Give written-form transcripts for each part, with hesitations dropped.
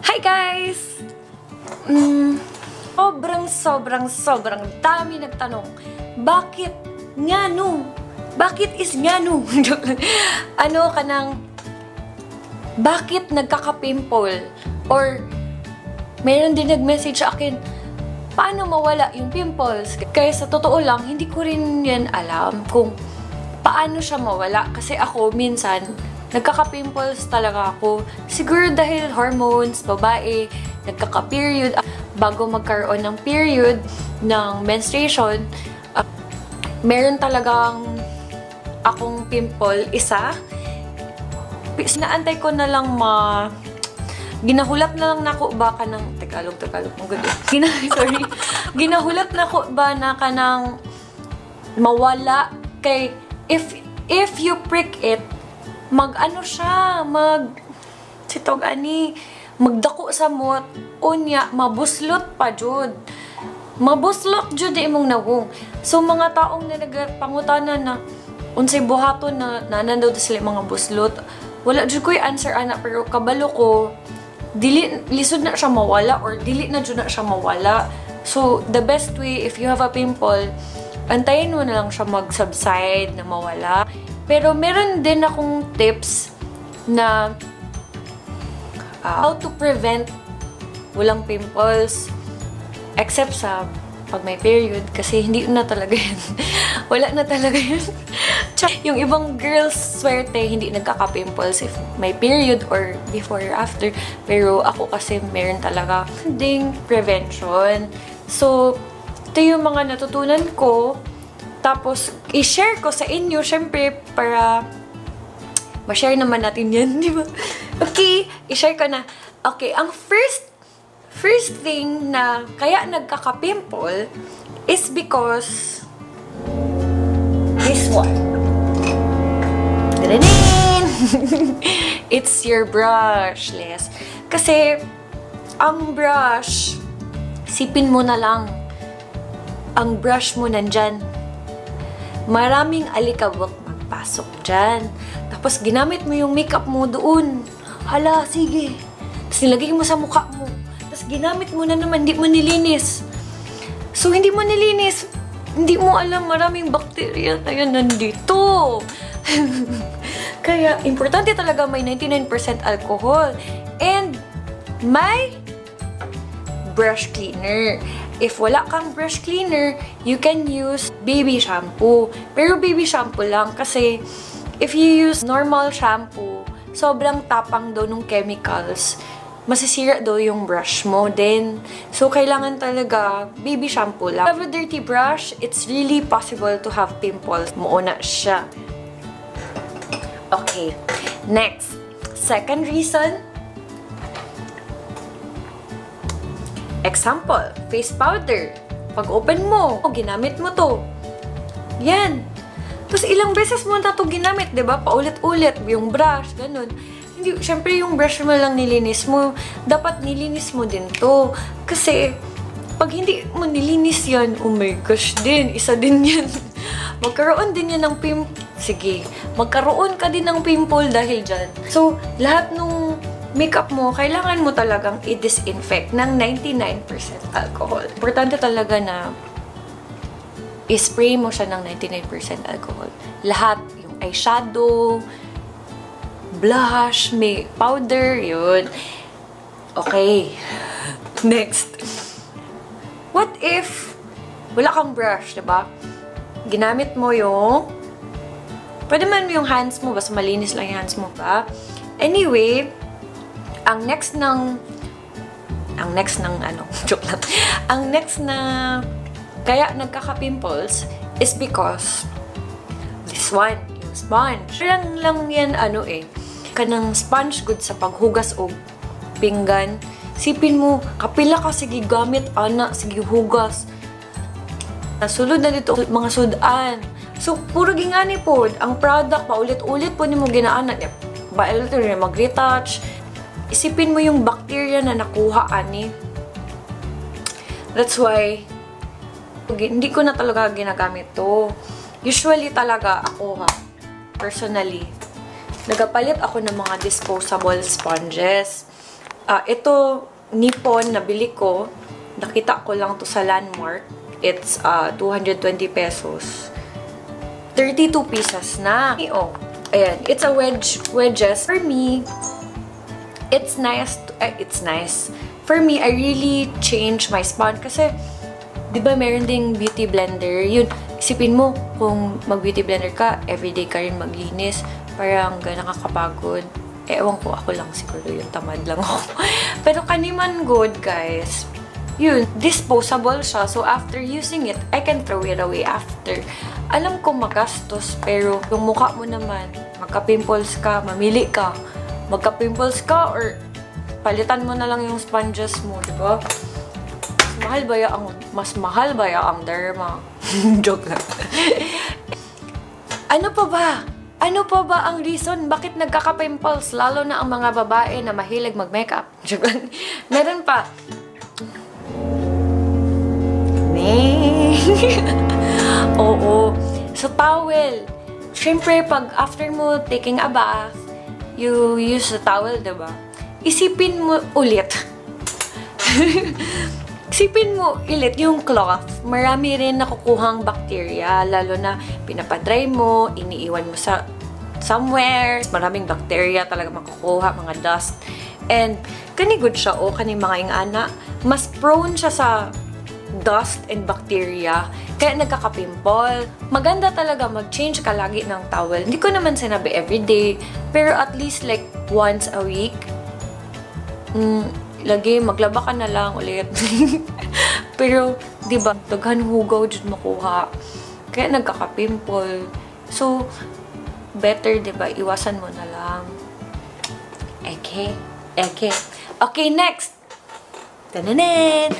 Hi guys! Sobrang dami nagtanong. Bakit nga no? Bakit is nga no? Bakit nagkaka-pimple? Or, mayroon din nag-message sa akin, paano mawala yung pimples? Kaya sa totoo lang, hindi ko rin yan alam kung paano siya mawala. Kasi ako, minsan, nagkaka-pimples talaga ako. Siguro dahil hormones, babae, nagkaka-period. Bago magkaroon ng period, ng menstruation, meron talagang akong pimple, isa. Naantay ko na lang ginahulat na lang nako ba ka ng Tagalog mo gud. Ginahulat na ko ba na ka ng mawala kay if you prick it, mag-ano siya, magdako sa mot, unya, mabuslot pa jud. Mabuslot jud imong nawong. So, mga taong na nagpangutana na, unsay buhaton na nanandaw sila mga buslot, wala jud ko'y answer, ana, pero kabalo ko, lisod na siya mawala, or dili na jud na siya mawala. So, the best way, if you have a pimple, antayin mo na lang siya mag-subside, na mawala. Pero, meron din akong tips na how to prevent walang pimples except sa pag may period kasi hindi na talaga yan. Wala na talaga yan. Yung ibang girls swerte hindi nagkaka-pimples if may period or before or after, pero ako kasi meron talaga ding prevention. So ito yung mga natutunan ko, tapos i-share ko sa inyo syempre para ma-share naman natin yan, di ba? Okay, i-share ko na. Okay, ang first thing na kaya nagkaka-pimple is because this one. Tadadin! It's your brush, Les. Kasi, ang brush, sipin mo na lang. Ang brush mo nandyan. Maraming alikabok magpasok dyan. Tapos, ginamit mo yung makeup mo doon. Hala, sige. Tapos, nilagay mo sa mukha mo. Tapos, ginamit mo na naman, hindi mo nilinis. So, hindi mo nilinis. Hindi mo alam, maraming bacteria na yan nandito. Kaya, importante talaga may 99% alcohol. And, may brush cleaner. If wala kang brush cleaner, you can use baby shampoo. Pero baby shampoo lang kasi if you use normal shampoo, sobrang tapang daw ng chemicals. Masisira daw yung brush mo din. So, kailangan talaga baby shampoo lang. If you have a dirty brush, it's really possible to have pimples. Muuna siya. Okay. Next. Second reason. Example, face powder. Pag open mo, ginamit mo to. Yan. Tapos ilang beses mo na ito ginamit, diba? Paulit-ulit. Yung brush, ganun. Hindi, syempre yung brush mo lang nilinis mo. Dapat nilinis mo din to. Kasi, pag hindi mo nilinis yan, oh my gosh din, isa din yan. Magkaroon din yan ng Sige, magkaroon ka din ng pimple dahil dyan. So, lahat nung makeup mo, kailangan mo talagang i-disinfect ng 99% alcohol. Importante talaga na i-spray mo siya ng 99% alcohol. Lahat, yung eyeshadow, blush, may powder, yun. Okay. Next. What if wala kang brush, diba? Ginamit mo yung pwede man yung hands mo, basta malinis lang yung hands mo pa. Anyway, ang next joke lang. Ang next na kaya nagkaka-pimples is because this one, yung sponge. Lang yan, kanang sponge good sa paghugas o pinggan. Sipin mo, kapila ka, sige gamit, sige hugas. Nasulod na dito, mga sudan. So, puro gingani po. Ang product, paulit-ulit po ni mo ginaanan. Bailit rin mag-retouch. Isipin mo yung bacteria na nakuha, ani. That's why, hindi ko na talaga ginagamit to. Usually talaga ako, personally, nagapalit ako ng mga disposable sponges. Ito, Nippon, nabili ko. Nakita ko lang to sa Landmark. It's 220 pesos. 32 pieces na. Oh, ayan. It's a wedges. For me, it's nice. It's nice. For me, I really changed my spot kasi, di ba meron ding beauty blender? Yun, isipin mo, kung mag-beauty blender ka, everyday ka rin maglinis. Parang nakakapagod. Ewan ko, ako lang siguro yung tamad lang ako. Pero kaniman good, guys. Yun, disposable siya. So, after using it, I can throw it away after. Alam ko magastos, pero yung mukha mo naman, magka-pimples ka, mamili ka. Magka-pimples ka, or palitan mo na lang yung sponges mo, diba? Mas mahal ba ang derma? Joke lang. Ano pa ba? Ano pa ba ang reason bakit nagkaka-pimples? Lalo na ang mga babae na mahilig mag-makeup. Meron pa. Oo. So, towel. Siyempre, pag after mo taking a bath, you use a towel, diba? Isipin mo ulit. Isipin mo ulit yung cloth. Marami rin nakukuhang bacteria, lalo na pinapadry mo, iniiwan mo sa somewhere. Maraming bacteria talaga makukuha, mga dust. And kani good siya kani mga ingana, mas prone siya sa dust and bacteria, kaya nagkaka-pimple. Maganda talaga mag-change ka lagi ng towel. Hindi ko naman sinabi everyday, pero at least like once a week. Lagi, maglaba ka na lang ulit. Pero, di ba, daghan hugaw dyan makuha. Kaya nagkaka-pimple. So, better, di ba, iwasan mo na lang. Okay. Okay, next! Tananen!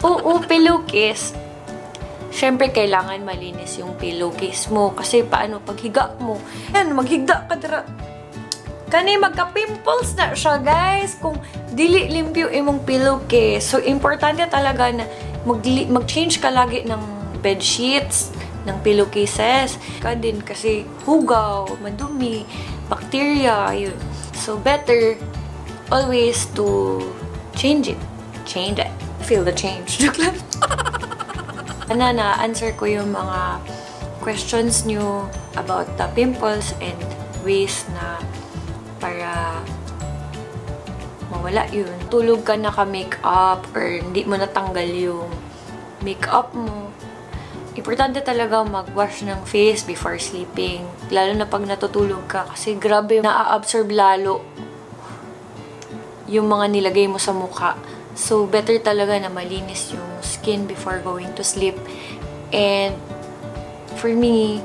Oo, pillowcase. Siyempre, kailangan malinis yung pillowcase mo. Kasi, paano paghiga mo? Yan, maghiga ka dira. Kani magka-pimples na siya, guys. Kung dili limpyo imong pillowcase. So, importante talaga na mag-change ka lagi ng bedsheets, ng pillowcases. Ka din kasi hugaw, madumi, bacteria, yun. So, better always to change it. Change it. Feel the change. Na-answer ko yung mga questions nyo about the pimples and ways na para mawala yun. Tulog ka naka-makeup or hindi mo natanggal yung makeup mo. Importante talaga mag-wash ng face before sleeping. Lalo na pag natutulog ka kasi grabe na-absorb lalo yung mga nilagay mo sa mukha. So, better talaga na malinis yung skin before going to sleep. And for me,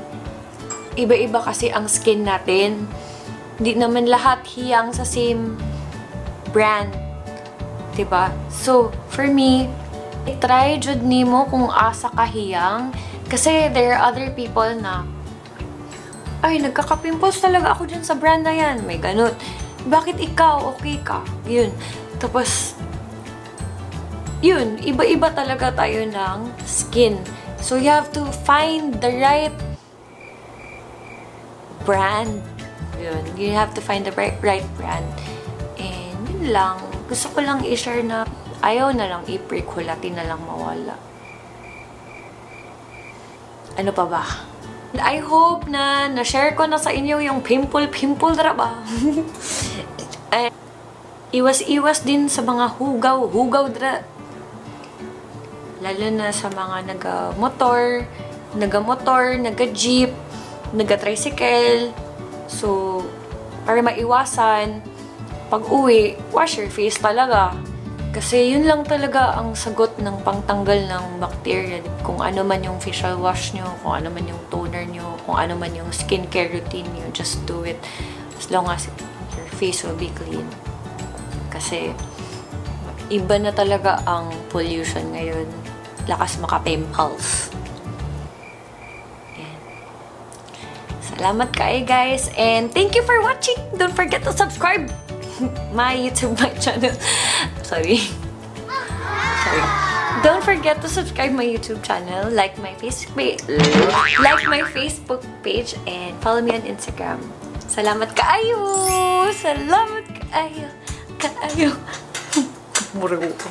iba-iba kasi ang skin natin. Hindi naman lahat hiyang sa same brand. Diba? So, for me, try jud nimo kung asa ka hiyang. Kasi there are other people na, ay, nagkaka-pimples talaga ako dyan sa brand na yan. May ganun. Bakit ikaw? Okay ka? Yun. Tapos, yun. Iba-iba talaga tayo ng skin. So, you have to find the right brand. Yun. You have to find the right brand. And yun lang. Gusto ko lang i-share na ayaw na lang i-prick, hulatin na lang mawala. Ano pa ba? I hope na na-share ko na sa inyo yung pimple dra ba? Iwas-iwas din sa mga hugaw dra. Lalo na sa mga naga-motor, naga-jeep, naga-tricycle. So, para maiwasan, pag-uwi, wash your face talaga. Kasi yun lang talaga ang sagot ng pangtanggal ng bacteria. Kung ano man yung facial wash nyo, kung ano man yung toner nyo, kung ano man yung skincare routine nyo, just do it as long as your face will be clean. Kasi iba na talaga ang pollution ngayon. Lakas maka-pimples. Salamat kayo, guys. And thank you for watching. Don't forget to subscribe my channel. Sorry. Don't forget to subscribe my YouTube channel, like my Facebook page, and follow me on Instagram. Salamat kaayo. Salamat kaayo. Kaayo. Murag ko.